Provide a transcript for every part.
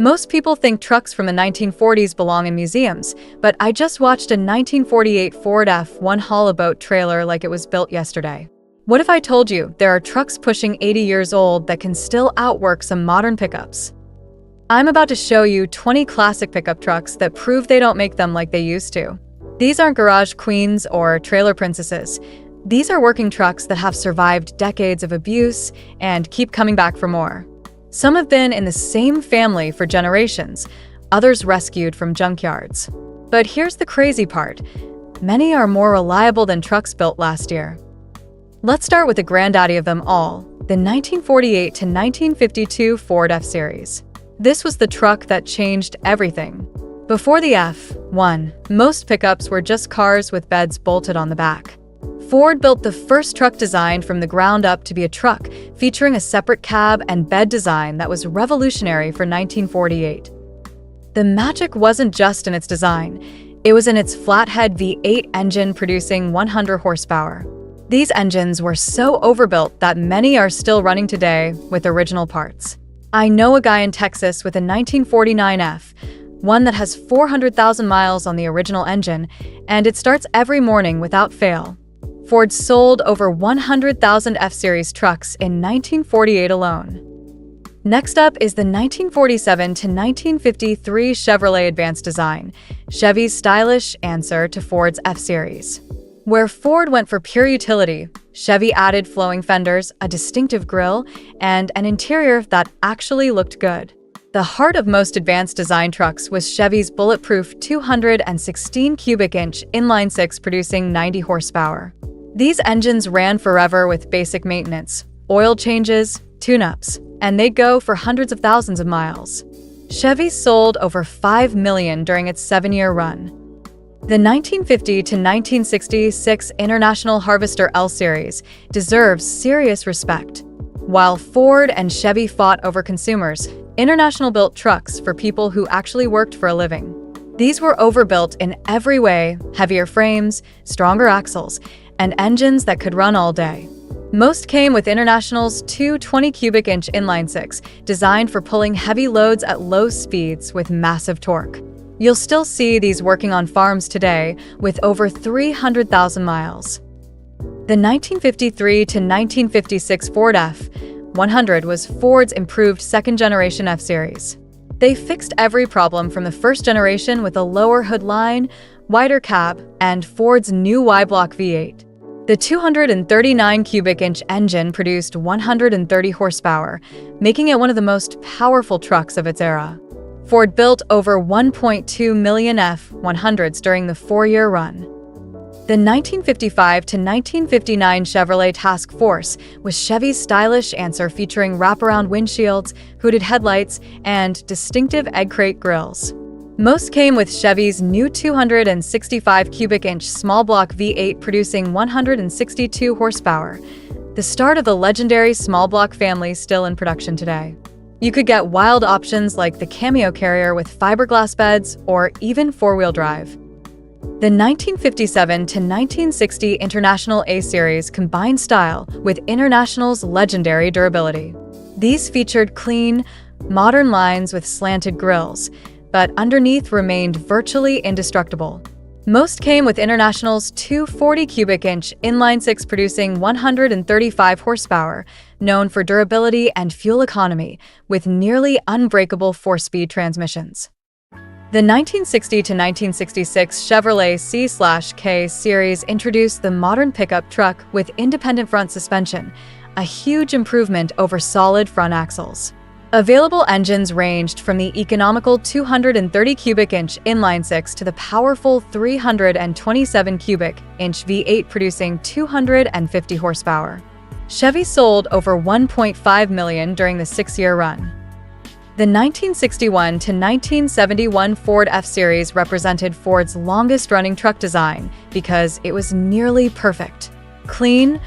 Most people think trucks from the 1940s belong in museums, but I just watched a 1948 Ford F1 haul-a-boat trailer like it was built yesterday. What if I told you there are trucks pushing 80 years old that can still outwork some modern pickups? I'm about to show you 20 classic pickup trucks that prove they don't make them like they used to. These aren't garage queens or trailer princesses. These are working trucks that have survived decades of abuse and keep coming back for more. Some have been in the same family for generations, others rescued from junkyards. But here's the crazy part. Many are more reliable than trucks built last year. Let's start with the granddaddy of them all, the 1948 to 1952 Ford F-Series. This was the truck that changed everything. Before the F1, most pickups were just cars with beds bolted on the back. Ford built the first truck designed from the ground up to be a truck, featuring a separate cab and bed design that was revolutionary for 1948. The magic wasn't just in its design, it was in its flathead V8 engine producing 100 horsepower. These engines were so overbuilt that many are still running today with original parts. I know a guy in Texas with a 1949 F, one that has 400,000 miles on the original engine, and it starts every morning without fail. Ford sold over 100,000 F-Series trucks in 1948 alone. Next up is the 1947 to 1953 Chevrolet Advanced Design, Chevy's stylish answer to Ford's F-Series. Where Ford went for pure utility, Chevy added flowing fenders, a distinctive grille, and an interior that actually looked good. The heart of most advanced design trucks was Chevy's bulletproof 216 cubic inch inline-six producing 90 horsepower. These engines ran forever with basic maintenance, oil changes, tune-ups, and they'd go for hundreds of thousands of miles. Chevy sold over 5 million during its 7-year run. The 1950 to 1966 International Harvester L-Series deserves serious respect. While Ford and Chevy fought over consumers, International built trucks for people who actually worked for a living. These were overbuilt in every way, heavier frames, stronger axles, and engines that could run all day. Most came with International's 220 cubic inch inline-six, designed for pulling heavy loads at low speeds with massive torque. You'll still see these working on farms today with over 300,000 miles. The 1953 to 1956 Ford F-100 was Ford's improved second-generation F-Series. They fixed every problem from the first generation with a lower hood line, wider cab, and Ford's new Y-block V8. The 239 cubic inch engine produced 130 horsepower, making it one of the most powerful trucks of its era. Ford built over 1.2 million F-100s during the 4-year run. The 1955 to 1959 Chevrolet Task Force was Chevy's stylish answer featuring wraparound windshields, hooded headlights, and distinctive egg crate grills. Most came with Chevy's new 265 cubic inch small block V8 producing 162 horsepower, the start of the legendary small block family still in production today. You could get wild options like the Cameo Carrier with fiberglass beds or even 4-wheel drive. The 1957 to 1960 International A-Series combined style with International's legendary durability. These featured clean, modern lines with slanted grills, but underneath remained virtually indestructible. Most came with International's 240 cubic inch inline-six producing 135 horsepower, known for durability and fuel economy, with nearly unbreakable 4-speed transmissions. The 1960 to 1966 Chevrolet C/K series introduced the modern pickup truck with independent front suspension, a huge improvement over solid front axles. Available engines ranged from the economical 230 cubic inch inline-six to the powerful 327 cubic inch V8 producing 250 horsepower. Chevy sold over 1.5 million during the 6-year run. The 1961 to 1971 Ford F-Series represented Ford's longest-running truck design because it was nearly perfect. Clean,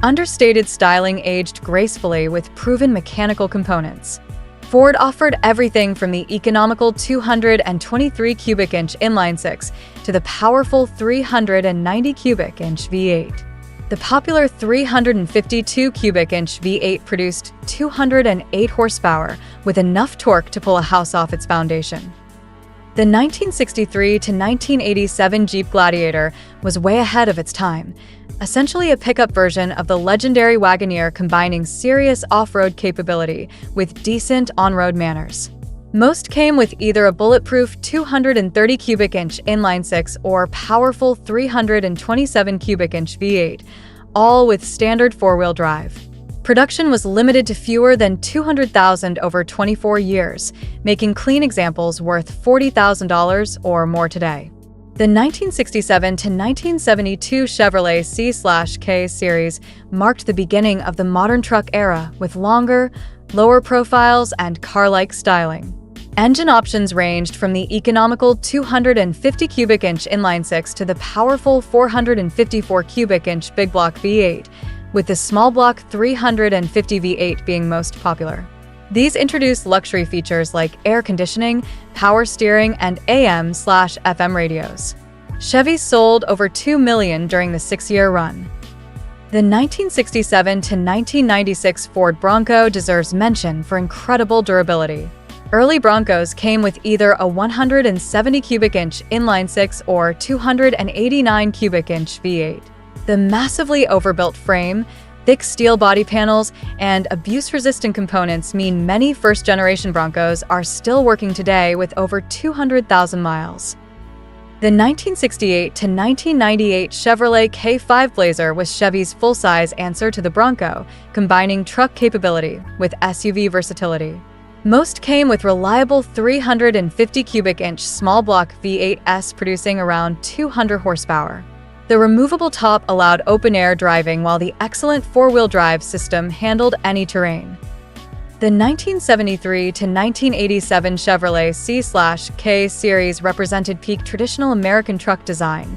understated styling aged gracefully with proven mechanical components. Ford offered everything from the economical 223 cubic inch inline-six to the powerful 390 cubic inch V8. The popular 352 cubic inch V8 produced 208 horsepower with enough torque to pull a house off its foundation. The 1963 to 1987 Jeep Gladiator was way ahead of its time, essentially a pickup version of the legendary Wagoneer combining serious off-road capability with decent on-road manners. Most came with either a bulletproof 230 cubic inch inline-six or powerful 327 cubic inch V8, all with standard four-wheel drive. Production was limited to fewer than 200,000 over 24 years, making clean examples worth $40,000 or more today. The 1967 to 1972 Chevrolet C/K series marked the beginning of the modern truck era with longer, lower profiles and car-like styling. Engine options ranged from the economical 250 cubic inch inline-six to the powerful 454 cubic inch big block V8, with the small block 350 V8 being most popular. These introduced luxury features like air conditioning, power steering, and AM/FM radios. Chevy sold over 2 million during the 6-year run. The 1967 to 1996 Ford Bronco deserves mention for incredible durability. Early Broncos came with either a 170 cubic inch inline-six or 289 cubic inch V8. The massively overbuilt frame, thick steel body panels, and abuse-resistant components mean many first-generation Broncos are still working today with over 200,000 miles. The 1968 to 1998 Chevrolet K5 Blazer was Chevy's full-size answer to the Bronco, combining truck capability with SUV versatility. Most came with reliable 350 cubic inch small block V8s producing around 200 horsepower. The removable top allowed open-air driving while the excellent four-wheel drive system handled any terrain. The 1973 to 1987 Chevrolet C/K series represented peak traditional American truck design: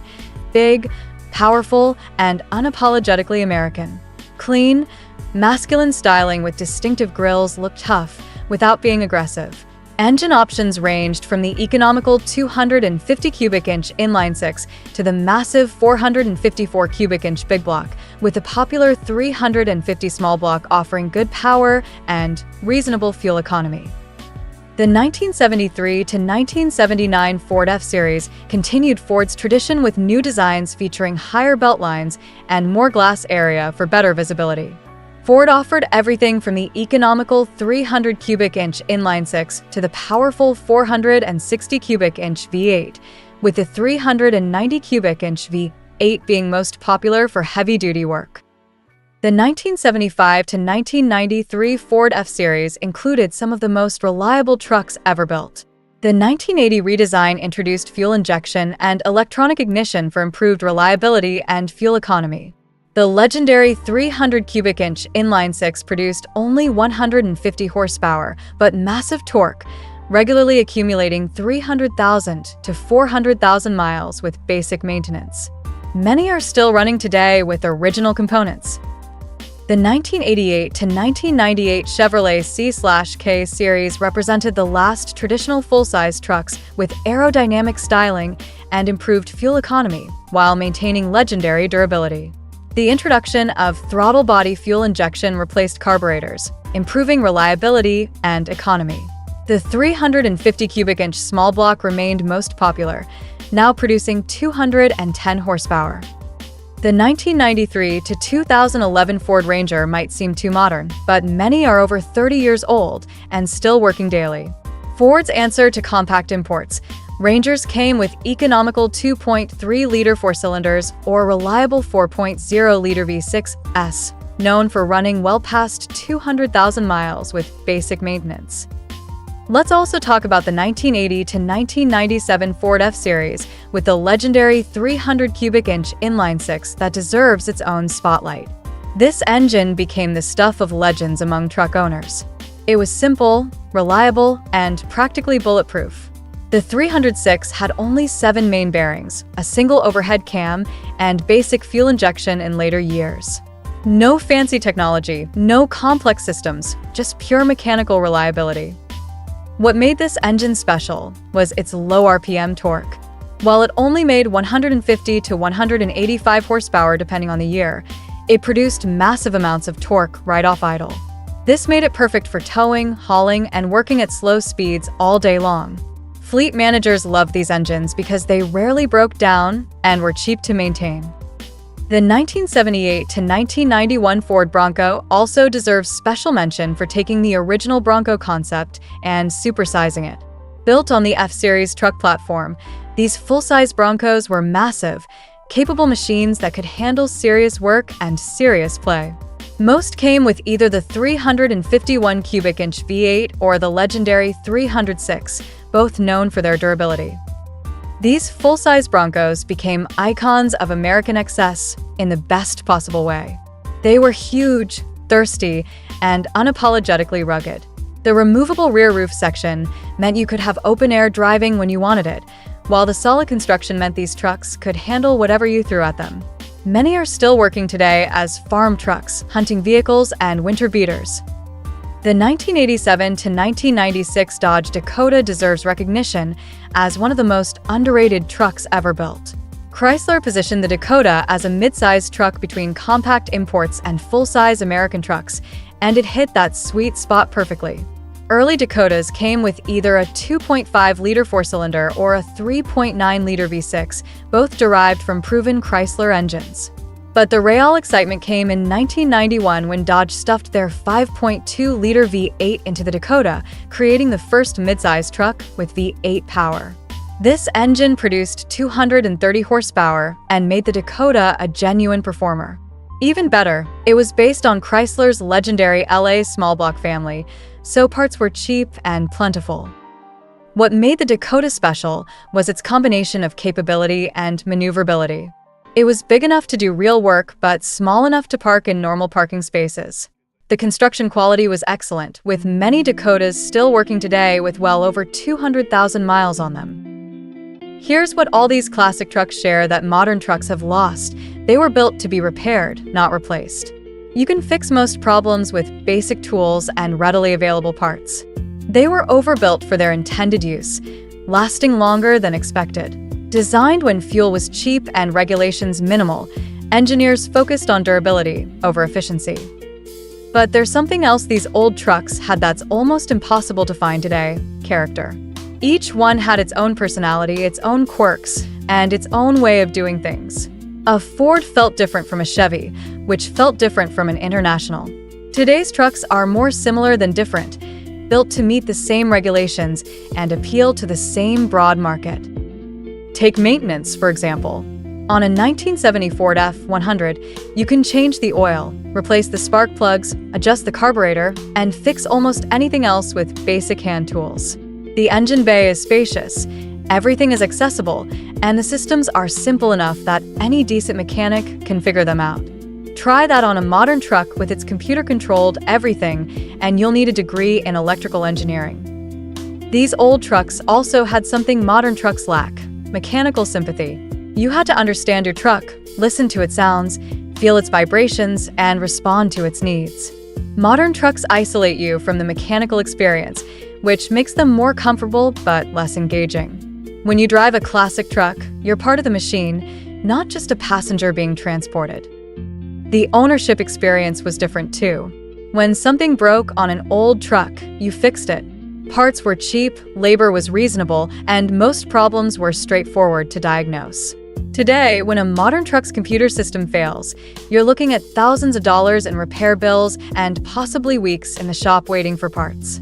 big, powerful, and unapologetically American. Clean, masculine styling with distinctive grills looked tough without being aggressive. Engine options ranged from the economical 250 cubic inch inline-six to the massive 454 cubic inch big block, with the popular 350 small block offering good power and reasonable fuel economy. The 1973 to 1979 Ford F-Series continued Ford's tradition with new designs featuring higher belt lines and more glass area for better visibility. Ford offered everything from the economical 300 cubic inch inline-six to the powerful 460 cubic inch V8, with the 390 cubic inch V8 being most popular for heavy-duty work. The 1975 to 1993 Ford F-Series included some of the most reliable trucks ever built. The 1980 redesign introduced fuel injection and electronic ignition for improved reliability and fuel economy. The legendary 300 cubic inch inline-six produced only 150 horsepower, but massive torque, regularly accumulating 300,000 to 400,000 miles with basic maintenance. Many are still running today with original components. The 1988 to 1998 Chevrolet C/K series represented the last traditional full-size trucks with aerodynamic styling and improved fuel economy while maintaining legendary durability. The introduction of throttle body fuel injection replaced carburetors, improving reliability and economy. The 350 cubic inch small block remained most popular, now producing 210 horsepower. The 1993 to 2011 Ford Ranger might seem too modern, but many are over 30 years old and still working daily. Ford's answer to compact imports, Rangers came with economical 2.3-liter four-cylinders or reliable 4.0-liter V6s, known for running well past 200,000 miles with basic maintenance. Let's also talk about the 1980 to 1997 Ford F-Series with the legendary 300 cubic inch inline-six that deserves its own spotlight. This engine became the stuff of legends among truck owners. It was simple, reliable, and practically bulletproof. The 306 had only 7 main bearings, a single overhead cam, and basic fuel injection in later years. No fancy technology, no complex systems, just pure mechanical reliability. What made this engine special was its low RPM torque. While it only made 150 to 185 horsepower depending on the year, it produced massive amounts of torque right off idle. This made it perfect for towing, hauling, and working at slow speeds all day long. Fleet managers loved these engines because they rarely broke down and were cheap to maintain. The 1978 to 1991 Ford Bronco also deserves special mention for taking the original Bronco concept and supersizing it. Built on the F-Series truck platform, these full-size Broncos were massive, capable machines that could handle serious work and serious play. Most came with either the 351 cubic inch V8 or the legendary 306, both known for their durability. These full-size Broncos became icons of American excess in the best possible way. They were huge, thirsty, and unapologetically rugged. The removable rear roof section meant you could have open-air driving when you wanted it, while the solid construction meant these trucks could handle whatever you threw at them. Many are still working today as farm trucks, hunting vehicles, and winter beaters. The 1987 to 1996 Dodge Dakota deserves recognition as one of the most underrated trucks ever built. Chrysler positioned the Dakota as a mid-sized truck between compact imports and full-size American trucks, and it hit that sweet spot perfectly. Early Dakotas came with either a 2.5-liter four-cylinder or a 3.9-liter V6, both derived from proven Chrysler engines. But the real excitement came in 1991 when Dodge stuffed their 5.2-liter V8 into the Dakota, creating the first midsize truck with V8 power. This engine produced 230 horsepower and made the Dakota a genuine performer. Even better, it was based on Chrysler's legendary LA small block family, so parts were cheap and plentiful. What made the Dakota special was its combination of capability and maneuverability. It was big enough to do real work, but small enough to park in normal parking spaces. The construction quality was excellent, with many Dakotas still working today with well over 200,000 miles on them. Here's what all these classic trucks share that modern trucks have lost. They were built to be repaired, not replaced. You can fix most problems with basic tools and readily available parts. They were overbuilt for their intended use, lasting longer than expected. Designed when fuel was cheap and regulations minimal, engineers focused on durability over efficiency. But there's something else these old trucks had that's almost impossible to find today: character. Each one had its own personality, its own quirks, and its own way of doing things. A Ford felt different from a Chevy, which felt different from an International. Today's trucks are more similar than different, built to meet the same regulations and appeal to the same broad market. Take maintenance, for example. On a 1970 Ford F-100, you can change the oil, replace the spark plugs, adjust the carburetor, and fix almost anything else with basic hand tools. The engine bay is spacious, everything is accessible, and the systems are simple enough that any decent mechanic can figure them out. Try that on a modern truck with its computer-controlled everything, and you'll need a degree in electrical engineering. These old trucks also had something modern trucks lack: mechanical sympathy. You had to understand your truck, listen to its sounds, feel its vibrations, and respond to its needs. Modern trucks isolate you from the mechanical experience, which makes them more comfortable but less engaging. When you drive a classic truck, you're part of the machine, not just a passenger being transported. The ownership experience was different too. When something broke on an old truck, you fixed it. Parts were cheap, labor was reasonable, and most problems were straightforward to diagnose. Today, when a modern truck's computer system fails, you're looking at thousands of dollars in repair bills and possibly weeks in the shop waiting for parts.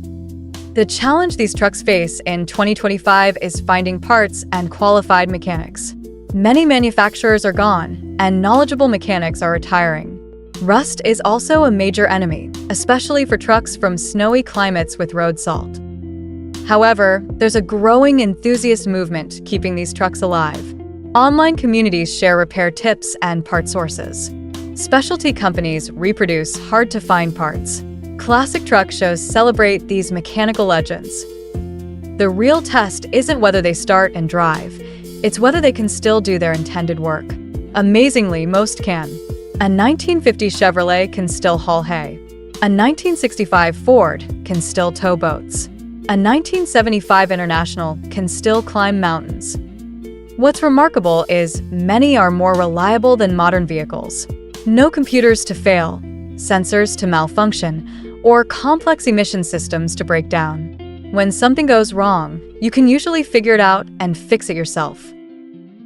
The challenge these trucks face in 2025 is finding parts and qualified mechanics. Many manufacturers are gone, and knowledgeable mechanics are retiring. Rust is also a major enemy, especially for trucks from snowy climates with road salt. However, there's a growing enthusiast movement keeping these trucks alive. Online communities share repair tips and part sources. Specialty companies reproduce hard-to-find parts. Classic truck shows celebrate these mechanical legends. The real test isn't whether they start and drive, it's whether they can still do their intended work. Amazingly, most can. A 1950 Chevrolet can still haul hay. A 1965 Ford can still tow boats. A 1975 International can still climb mountains. What's remarkable is many are more reliable than modern vehicles. No computers to fail, sensors to malfunction, or complex emission systems to break down. When something goes wrong, you can usually figure it out and fix it yourself.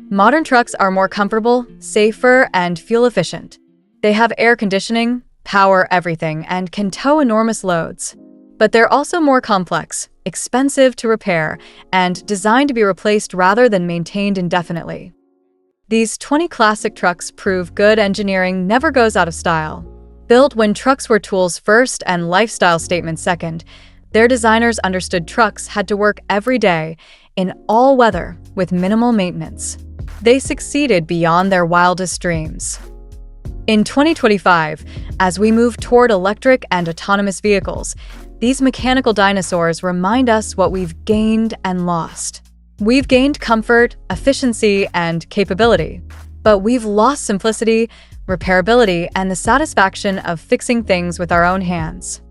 Modern trucks are more comfortable, safer, and fuel efficient. They have air conditioning, power everything, and can tow enormous loads. But they're also more complex, expensive to repair, and designed to be replaced rather than maintained indefinitely. These 20 classic trucks prove good engineering never goes out of style. Built when trucks were tools first and lifestyle statements second, their designers understood trucks had to work every day, in all weather, with minimal maintenance. They succeeded beyond their wildest dreams. In 2025, as we move toward electric and autonomous vehicles, these mechanical dinosaurs remind us what we've gained and lost. We've gained comfort, efficiency, and capability, but we've lost simplicity, repairability, and the satisfaction of fixing things with our own hands.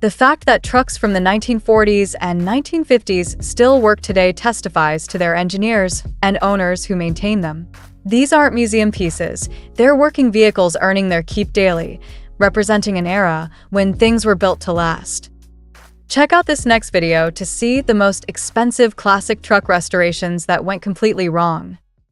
The fact that trucks from the 1940s and 1950s still work today testifies to their engineers and owners who maintain them. These aren't museum pieces, they're working vehicles earning their keep daily, representing an era when things were built to last. Check out this next video to see the most expensive classic truck restorations that went completely wrong.